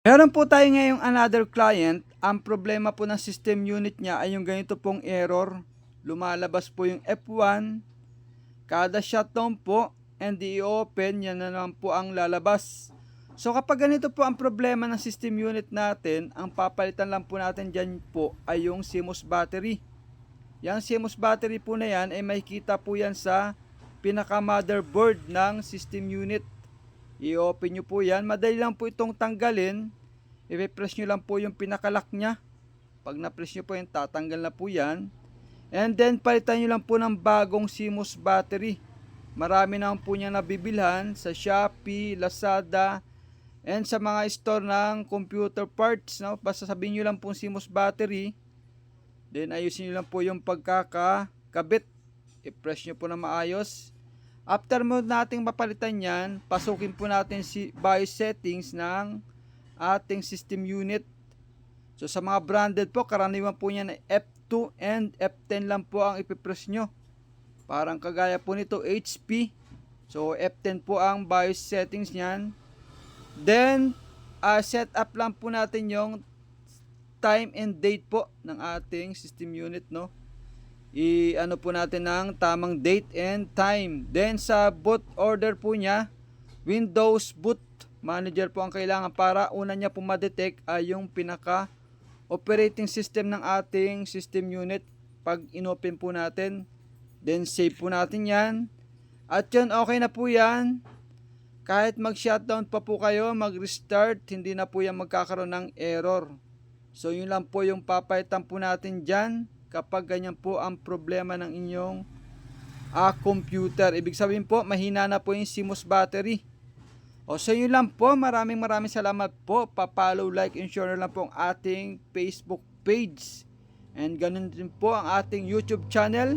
Meron po tayo ngayong another client. Ang problema po ng system unit niya ay yung ganito pong error. Lumalabas po yung F1. Kada shutdown po and i-open, yan na naman po ang lalabas. So kapag ganito po ang problema ng system unit natin, ang papalitan lang po natin dyan po ay yung CMOS battery. Yang CMOS battery po na yan ay makikita po yan sa pinaka motherboard ng system unit. I-open nyo po yan. Madali lang po itong tanggalin. I-press nyo lang po yung pinakalock nya. Pag na-press nyo po yan, tatanggal na po yan. And then, palitan nyo lang po ng bagong CMOS battery. Marami na po niya nabibilhan sa Shopee, Lazada, and sa mga store ng computer parts. No? Basta sabihin nyo lang po CMOS battery. Then, ayusin nyo lang po yung pagkakabit. I-press nyo po na maayos. After mo nating mapalitan yan, pasukin po natin si BIOS settings ng ating system unit. So sa mga branded po, karaniwan po niyan ay F2 and F10 lang po ang ipipress nyo. Parang kagaya po nito HP. So F10 po ang BIOS settings niyan. Then set up lang po natin yung time and date po ng ating system unit, no. I-ano po natin ng tamang date and time. Then sa boot order po niya, Windows Boot Manager po ang kailangan para una niya po ma-detect ay yung pinaka operating system ng ating system unit pag inopen po natin. Then save po natin yan. At yun, okay na po yan. Kahit mag-shutdown pa po kayo, mag-restart, hindi na po yan magkakaroon ng error. So yun lang po yung papalitan po natin dyan kapag ganyan po ang problema ng inyong computer. Ibig sabihin po, mahina na po yung CMOS battery. O so yun lang po, maraming salamat po. Pa-follow, like, and share lang po ang ating Facebook page. And ganun din po ang ating YouTube channel.